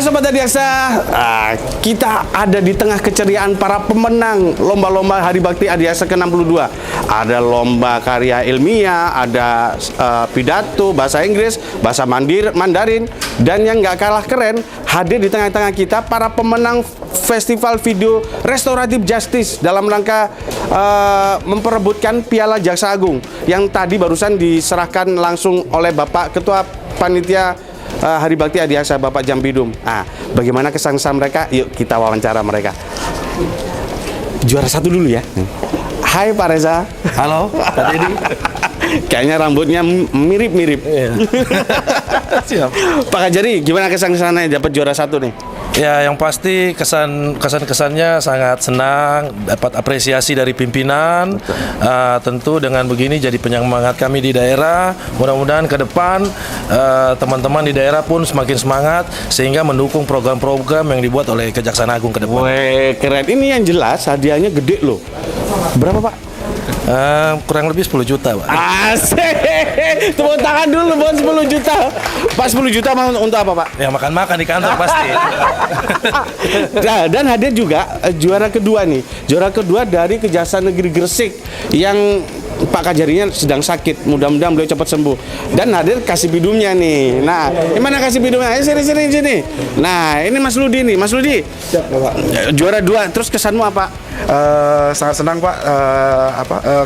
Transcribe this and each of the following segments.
Sobat Adiaksa, kita ada di tengah keceriaan para pemenang lomba-lomba Hari Bakti Adiaksa ke-62. Ada lomba karya ilmiah, ada pidato, bahasa Inggris, bahasa Mandarin, dan yang nggak kalah keren, hadir di tengah-tengah kita para pemenang Festival Video Restoratif Justice dalam rangka memperebutkan Piala Jaksa Agung yang tadi barusan diserahkan langsung oleh Bapak Ketua Panitia Hari Bakti Adiaksa, Bapak Jambidum. Bagaimana kesan-kesan mereka? Yuk kita wawancara mereka. Juara satu dulu ya. Hai Pak Reza. Halo, Pak Deddy. Kayaknya rambutnya mirip-mirip. Iya. Siap. Pak Kajari, gimana kesan-kesannya dapat juara satu nih? Ya, yang pasti kesan-kesannya sangat senang, dapat apresiasi dari pimpinan. Tentu dengan begini jadi penyemangat kami di daerah. Mudah-mudahan ke depan teman-teman di daerah pun semakin semangat sehingga mendukung program-program yang dibuat oleh Kejaksaan Agung ke depan. Weh, keren. Ini yang jelas hadiahnya gede loh. Berapa, Pak? Kurang lebih 10 juta, Pak. Asik. Tepuk tangan dulu buat 10 juta. Pak, 10 juta mau untuk apa, Pak? Ya makan-makan di kantor pasti. Nah, dan hadir juga juara kedua nih. Juara kedua dari Kejaksaan Negeri Gresik yang Pak Kajarinya sedang sakit. Mudah-mudahan beliau cepat sembuh. Dan hadir kasih bidumnya nih. Nah, gimana kasih bidumnya? Ayo sini. Nah, ini Mas Ludi nih. Mas Ludi. Siap, Pak. Juara 2. Terus kesanmu apa? Sangat senang Pak,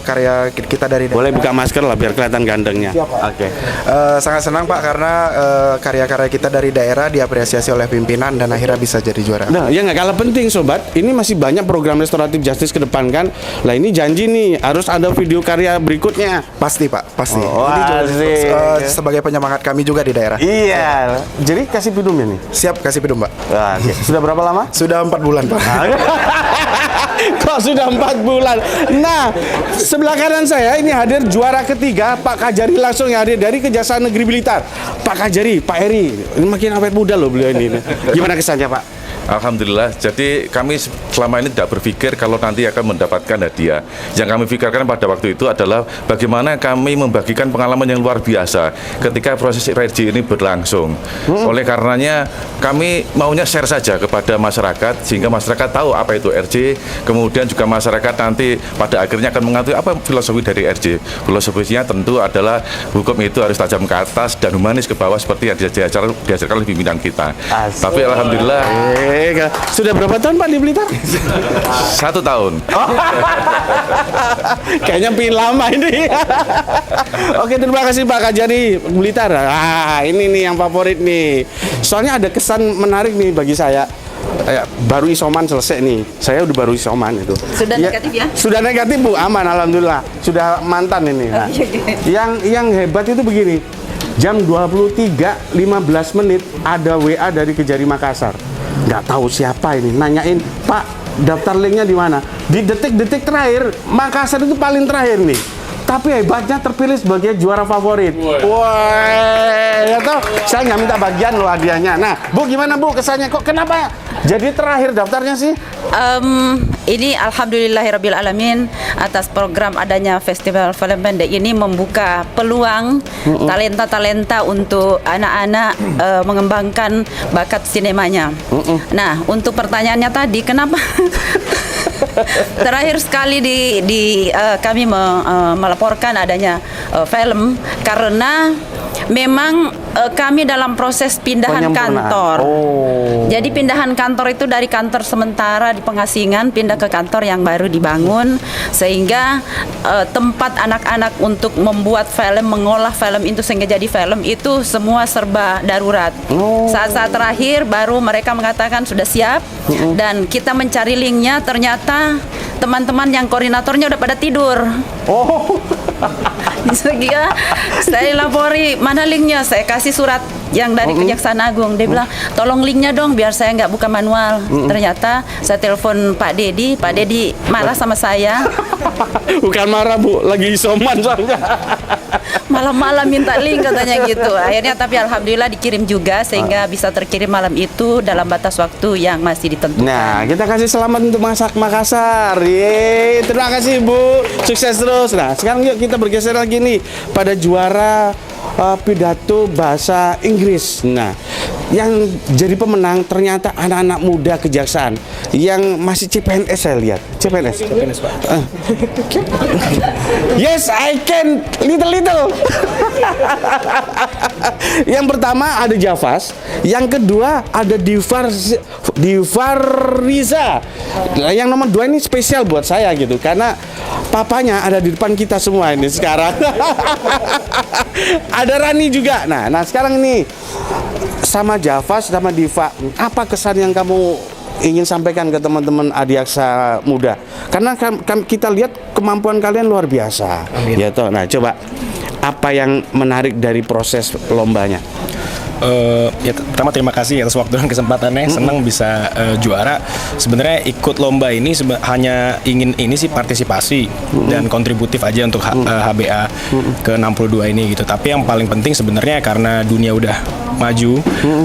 karya kita dari daerah. Boleh buka masker lah biar kelihatan gantengnya. Siap, Pak. Oke. Sangat senang Pak karena karya-karya kita dari daerah diapresiasi oleh pimpinan dan akhirnya bisa jadi juara. Nah, ya nggak kalah penting sobat. Ini masih banyak program restoratif justice ke depan kan. Lah ini janji nih harus ada video karya berikutnya. Pasti Pak, pasti. Oh, Ini juga asik. sebagai penyemangat kami juga di daerah. Iya. Jadi kasih bidumnya nih. Siap, kasih pidum Pak. Oke. Sudah berapa lama? Sudah 4 bulan Pak. Kok sudah 4 bulan? Nah, sebelah kanan saya ini hadir juara ketiga Pak Kajari langsung yang hadir dari Kejaksaan Negeri Blitar. Pak Kajari, Pak Eri, ini makin awet muda loh beliau ini. Gimana kesannya Pak? Alhamdulillah, jadi kami selama ini tidak berpikir kalau nanti akan mendapatkan hadiah. Yang kami pikirkan pada waktu itu adalah bagaimana kami membagikan pengalaman yang luar biasa ketika proses RJ ini berlangsung. Oleh karenanya kami maunya share saja kepada masyarakat sehingga masyarakat tahu apa itu RJ. Kemudian juga masyarakat nanti pada akhirnya akan mengetahui apa filosofi dari RJ. Filosofinya tentu adalah hukum itu harus tajam ke atas dan humanis ke bawah seperti yang diajarkan oleh pimpinan kita. Tapi alhamdulillah. Sudah berapa tahun Pak di Blitar? 1 tahun. Kayaknya pin lama ini. Oke, terima kasih Pak Kajari Blitar. Ini nih yang favorit nih. Soalnya ada kesan menarik nih bagi saya. Baru isoman selesai nih. Saya udah baru isoman itu. Sudah negatif ya? Sudah negatif Bu, aman alhamdulillah. Sudah mantan ini. Nah, yang hebat itu begini. Jam 23.15 menit ada WA dari Kejari Makassar. Nggak tahu siapa ini, nanyain, Pak, daftar linknya di mana? Di detik-detik terakhir, Makassar itu paling terakhir nih. Tapi hebatnya terpilih sebagai juara favorit. Wah, ya tahu, saya nggak minta bagian loh hadiahnya. Nah, Bu, gimana Bu kesannya? Kok kenapa jadi terakhir daftarnya sih? Ini alhamdulillahirrabbilalamin atas program adanya festival film pendek ini membuka peluang talenta-talenta untuk anak-anak mengembangkan bakat sinemanya. Nah, untuk pertanyaannya tadi, kenapa terakhir sekali kami melaporkan adanya film karena memang kami dalam proses pindahan kantor. Jadi pindahan kantor itu dari kantor sementara di Pengasingan pindah ke kantor yang baru dibangun sehingga tempat anak-anak untuk membuat film, mengolah film itu sehingga jadi film itu semua serba darurat. Saat-saat terakhir baru mereka mengatakan sudah siap dan kita mencari linknya, ternyata teman-teman yang koordinatornya udah pada tidur. Saya lapori, mana linknya? Saya kasih surat yang dari Kejaksaan Agung. Dia bilang, tolong linknya dong biar saya nggak buka manual. Ternyata saya telepon Pak Deddy marah sama saya. Bukan marah Bu, lagi isoman soalnya. Malam-malam minta link katanya gitu. Akhirnya tapi alhamdulillah dikirim juga sehingga bisa terkirim malam itu dalam batas waktu yang masih ditentukan. Nah, kita kasih selamat untuk Masak Makassar. Yeay, terima kasih Bu. Sukses terus. Nah, sekarang yuk kita bergeser lagi nih pada juara pidato bahasa Inggris. Nah, yang jadi pemenang ternyata anak-anak muda kejaksaan yang masih CPNS saya lihat. CPNS Pak. Yes, I can little. Yang pertama ada Javas, yang kedua ada Divariza. Yang nomor 2 ini spesial buat saya gitu karena papanya ada di depan kita semua ini sekarang. Ada Rani juga. Nah sekarang ini sama Javas sama Diva, apa kesan yang kamu ingin sampaikan ke teman-teman Adiaksa Muda? Karena kita lihat kemampuan kalian luar biasa. Ya toh. Nah, coba apa yang menarik dari proses lombanya? Ya pertama terima kasih atas waktu dan kesempatannya. Senang bisa juara. Sebenarnya ikut lomba ini hanya ingin ini sih partisipasi dan kontributif aja untuk HBA ke 62 ini gitu. Tapi yang paling penting sebenarnya karena dunia udah maju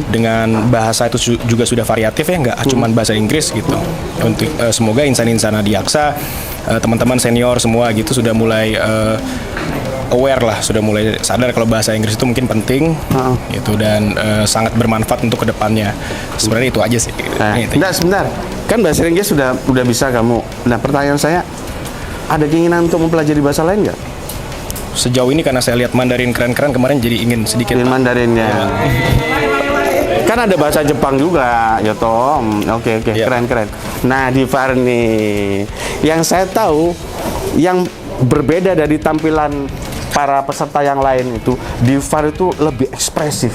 dengan bahasa itu juga sudah variatif ya, nggak cuma bahasa Inggris gitu. Untuk semoga insan-insan Adiaksa, teman-teman senior semua gitu sudah mulai aware lah, sudah mulai sadar kalau bahasa Inggris itu mungkin penting gitu dan sangat bermanfaat untuk kedepannya. Sebenarnya itu aja sih. Enggak, sebentar. Kan bahasa Inggris sudah bisa kamu. Nah, pertanyaan saya, ada keinginan untuk mempelajari bahasa lain nggak? Sejauh ini karena saya lihat Mandarin keren-keren kemarin jadi ingin sedikit Mandarinnya. Kan ada bahasa Jepang juga, ya toh. Oke, keren. Nah, Divar nih, yang saya tahu yang berbeda dari tampilan para peserta yang lain itu, Divar itu lebih ekspresif.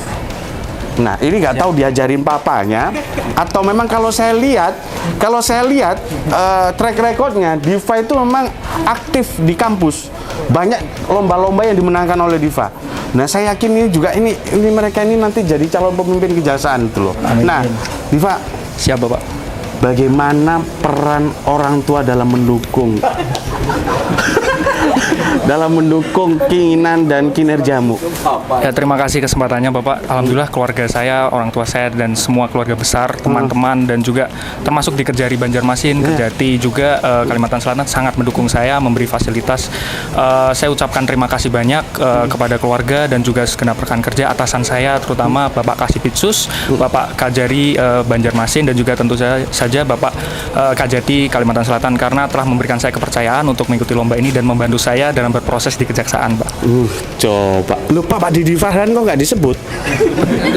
Nah, ini nggak tahu diajarin papanya atau memang kalau saya lihat track recordnya Diva itu memang aktif di kampus. Banyak lomba-lomba yang dimenangkan oleh Diva. Nah, saya yakin ini mereka ini nanti jadi calon pemimpin kejaksaan itu loh. Amin. Nah, Diva, siapa Pak? Bagaimana peran orang tua dalam mendukung keinginan dan kinerjamu? Ya, terima kasih kesempatannya Bapak. Alhamdulillah keluarga saya, orang tua saya dan semua keluarga besar, teman-teman dan juga termasuk di Kejari Banjarmasin, Kejati juga Kalimantan Selatan sangat mendukung saya, memberi fasilitas. Saya ucapkan terima kasih banyak kepada keluarga dan juga segenap rekan kerja atasan saya, terutama Bapak Kasipitsus, Bapak Kajari Banjarmasin dan juga tentu saja Bapak Kajati Kalimantan Selatan karena telah memberikan saya kepercayaan untuk mengikuti lomba ini dan membantu saya dalam berproses di kejaksaan, Pak. Coba lupa Pak Didi Farhan kok nggak disebut?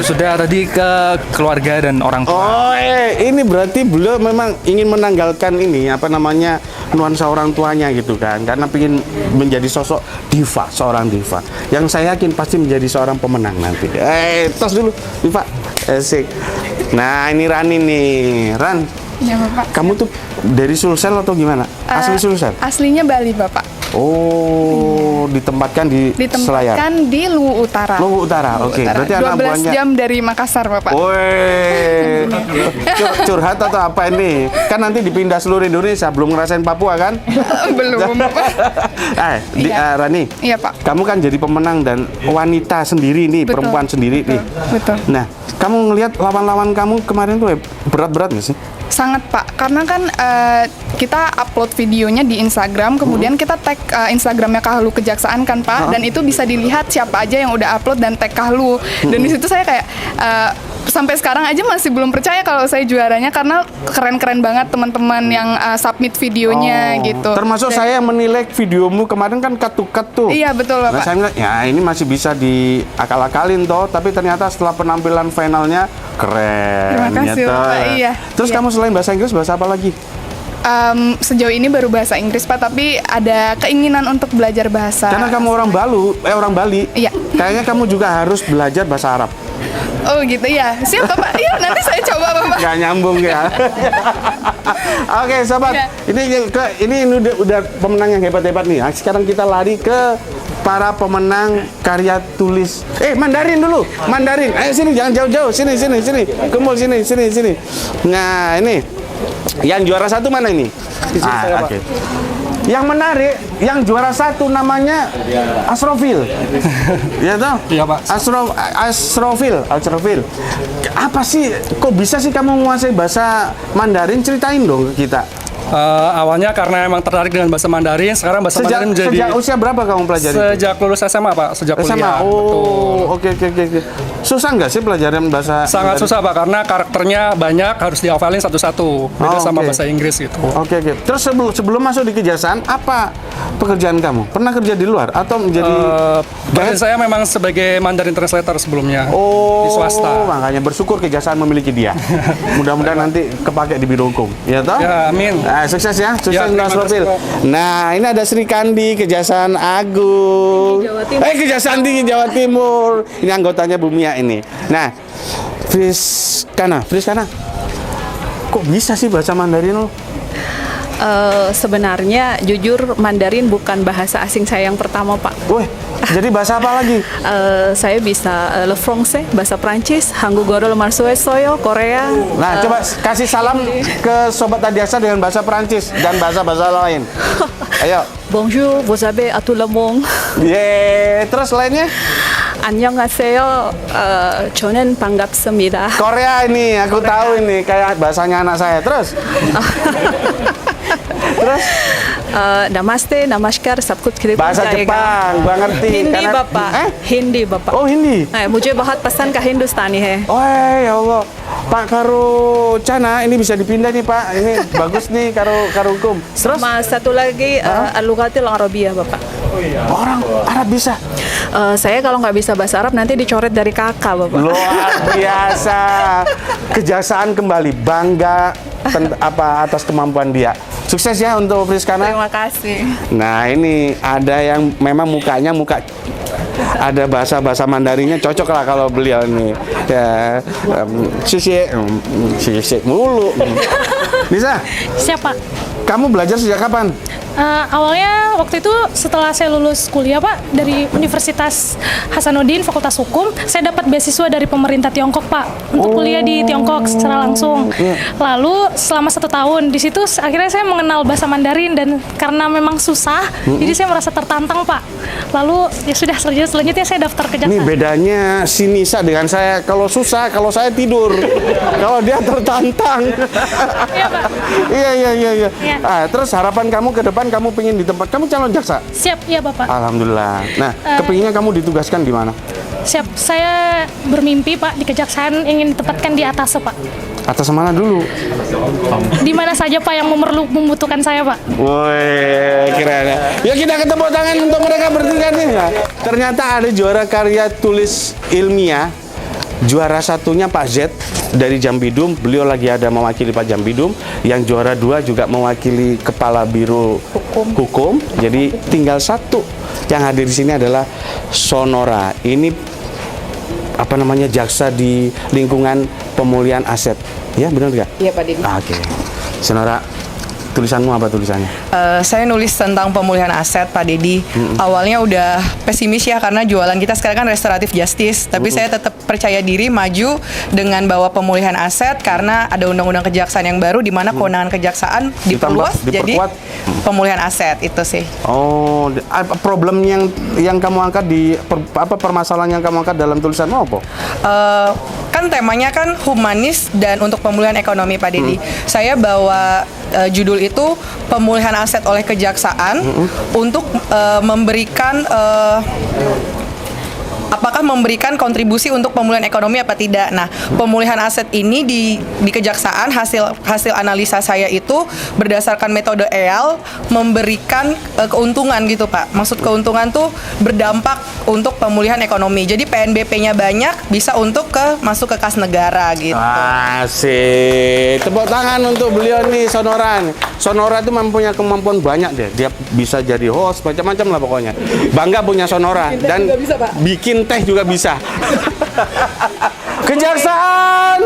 Sudah tadi ke keluarga dan orang tua. Ini berarti beliau memang ingin menanggalkan ini nuansa orang tuanya gitu kan, karena ingin menjadi sosok diva, seorang diva yang saya yakin pasti menjadi seorang pemenang nanti. Tos dulu Diva, asik. Nah, ini Rani nih, Ran. Ya, Bapak. Kamu tuh dari Sulsel atau gimana? Asli Sulsel? Aslinya Bali, Bapak. Oh, ditempatkan di Selayar. Ditempatkan di Luwu Utara. Luwu Utara, oke. Berarti anak 12 buahnya jam dari Makassar, Bapak. Woi, curhat atau apa ini? Kan nanti dipindah seluruh Indonesia, belum ngerasain Papua kan? Belum, Bapak. Rani. Iya, Pak. Kamu kan jadi pemenang dan wanita sendiri nih, Betul. perempuan sendiri nih. Betul. Nah, kamu ngelihat lawan-lawan kamu kemarin tuh berat-berat nggak sih? Sangat, Pak. Karena kan kita upload videonya di Instagram, kemudian kita tag Instagramnya Kahlu Kejaksaan kan, Pak. Dan itu bisa dilihat siapa aja yang udah upload dan tag Kahlu. Dan di situ saya kayak sampai sekarang aja masih belum percaya kalau saya juaranya karena keren-keren banget teman-teman yang submit videonya gitu. Termasuk saya yang menilai videomu kemarin kan cut-to-cut tuh. Iya, betul, Nah, Bapak. saya bilang, ya ini masih bisa diakal-akalin toh, tapi ternyata setelah penampilan finalnya keren. Terima kasih, ternyata. Bapak. Iya. Terus Iya. kamu selain bahasa Inggris, bahasa apa lagi? Sejauh ini baru bahasa Inggris, Pak, tapi ada keinginan untuk belajar bahasa. Karena kamu orang Bali. Iya. Kayaknya kamu juga harus belajar bahasa Arab. Oh gitu ya. Siap, Bapak. Iya, nanti saya coba, Bapak. Gak nyambung ya. Oke, sobat. Ya. Ini udah pemenang yang hebat-hebat nih. Nah, sekarang kita lari ke para pemenang karya tulis. Mandarin dulu. Mandarin. Ayo sini, jangan jauh-jauh. Sini. Kumpul sini. Nah, ini. Yang juara satu mana ini? Oke. Yang menarik, yang juara satu namanya Asrofil. Ya toh? Iya, Pak. Asrofil. Apa sih? Kok bisa sih kamu menguasai bahasa Mandarin? Ceritain dong ke kita. Awalnya karena emang tertarik dengan bahasa Mandarin, sekarang bahasa Mandarin menjadi... Sejak usia berapa kamu pelajari itu? Sejak lulus SMA, Pak. Sejak SMA? kuliah. Oh, oke. Susah nggak sih pelajaran bahasa Sangat Mandarin? susah, Pak, karena karakternya banyak, harus dihafalin satu-satu. Beda sama bahasa Inggris gitu. Oke. Terus sebelum masuk di kejaksaan, apa pekerjaan kamu? Pernah kerja di luar atau menjadi Pekerjaan saya memang sebagai Mandarin Translator sebelumnya. Di swasta. Makanya bersyukur kejaksaan memiliki dia. Mudah-mudahan nanti kepake di bidang hukum. Ya toh? Ya, amin. Nah, sukses ya, sukses Ya, terima Mas kasih, Profil. Pak. Nah, ini ada Sri Kandi, Kejaksaan Agung. Kejaksaan Tinggi Jawa Timur. Ini anggotanya Bu Mia ini. Nah, Friskana. Kok bisa sih bahasa Mandarin lo? Sebenarnya jujur Mandarin bukan bahasa asing saya yang pertama, Pak. Wih, jadi bahasa apa lagi? Saya bisa le français, bahasa Prancis, Hangugoro le marsues soyo, Korea. Nah, coba kasih salam ke Sobat Adiaksa dengan bahasa Prancis dan bahasa-bahasa lain. Ayo. Bonjour, vous avez à tout le monde. Terus lainnya? 안녕하세요. 저는 반갑습니다. Korea ini, aku tahu ini kayak bahasanya anak saya. Terus? Namaste, namaskar, sabkut kritik. Bahasa Jepang, gua ngerti. Hindi, Karena- Bapak. Hindi, Bapak. Oh, Hindi. Mujhe bahut pesan ke Hindustani hai. Oh ya Allah, Pak Karo Cana ini bisa dipindah nih Pak. Ini bagus nih Karo hukum. Terus Sama satu lagi al-lughatil arabiyah, Bapak. orang Arab bisa. Saya kalau nggak bisa bahasa Arab nanti dicoret dari kakak, Bapak. Luar biasa. Kejaksaan kembali bangga atas kemampuan dia. Sukses ya untuk Friskana. Terima kasih. Nah ini ada yang memang mukanya ada bahasa Mandarinnya cocok lah kalau beliau ini ya sisi mulu. Bisa? Siapa? Kamu belajar sejak kapan? Awalnya waktu itu setelah saya lulus kuliah, Pak, dari Universitas Hasanuddin Fakultas Hukum, saya dapat beasiswa dari pemerintah Tiongkok, Pak, untuk kuliah di Tiongkok secara langsung. Lalu selama 1 tahun di situ akhirnya saya mengenal bahasa Mandarin dan karena memang susah, jadi saya merasa tertantang, Pak. Lalu ya sudah selanjutnya saya daftar kejaksaan. Ini bedanya si Nisa dengan saya. Kalau susah, kalau saya tidur. Kalau dia tertantang. Iya, Pak. Iya. Iya. Terus harapan kamu ke depan kamu pengen di tempat kamu calon jaksa? Siap, iya, Bapak. Alhamdulillah. Nah, kepinginnya kamu ditugaskan di mana? Siap, saya bermimpi, Pak, di kejaksaan ingin ditempatkan di atas, Pak. Atas mana dulu? Di mana saja, Pak, yang membutuhkan saya, Pak. Woi, keren ya. Ya kita tepuk tangan untuk mereka bertiga nih. Nah, ternyata ada juara karya tulis ilmiah. Juara satunya Pak Z dari Jambidum. Beliau lagi ada mewakili Pak Jambidum. Yang juara 2 juga mewakili Kepala Biro Hukum. Jadi tinggal satu yang hadir di sini adalah Sonora. Ini apa namanya jaksa di lingkungan pemulihan aset. Ya benar nggak? Iya Pak Didi. Oke. Sonora, tulisanmu apa tulisannya? Saya nulis tentang pemulihan aset Pak Dedi. Awalnya udah pesimis ya karena jualan kita sekarang kan restoratif justice. Tapi saya tetap percaya diri maju dengan bawa pemulihan aset karena ada undang-undang kejaksaan yang baru di mana kewenangan kejaksaan diperluas jadi pemulihan aset itu sih. Oh, problem yang kamu angkat permasalahan yang kamu angkat dalam tulisanmu apa? Kan temanya kan humanis dan untuk pemulihan ekonomi Pak Dedi. Saya bawa judul itu pemulihan aset oleh kejaksaan untuk memberikan apakah memberikan kontribusi untuk pemulihan ekonomi apa tidak. Nah, pemulihan aset ini di kejaksaan hasil analisa saya itu berdasarkan metode EAL memberikan keuntungan gitu, Pak. Maksud keuntungan tuh berdampak untuk pemulihan ekonomi. Jadi PNBP-nya banyak bisa untuk masuk ke kas negara gitu. Asik. Tepuk tangan untuk beliau nih Sonora. Sonora itu mempunyai kemampuan banyak deh. Dia bisa jadi host macam-macam lah pokoknya. Bangga punya Sonora dan juga bisa, Pak. bikin teh juga bisa. Kejaksaan.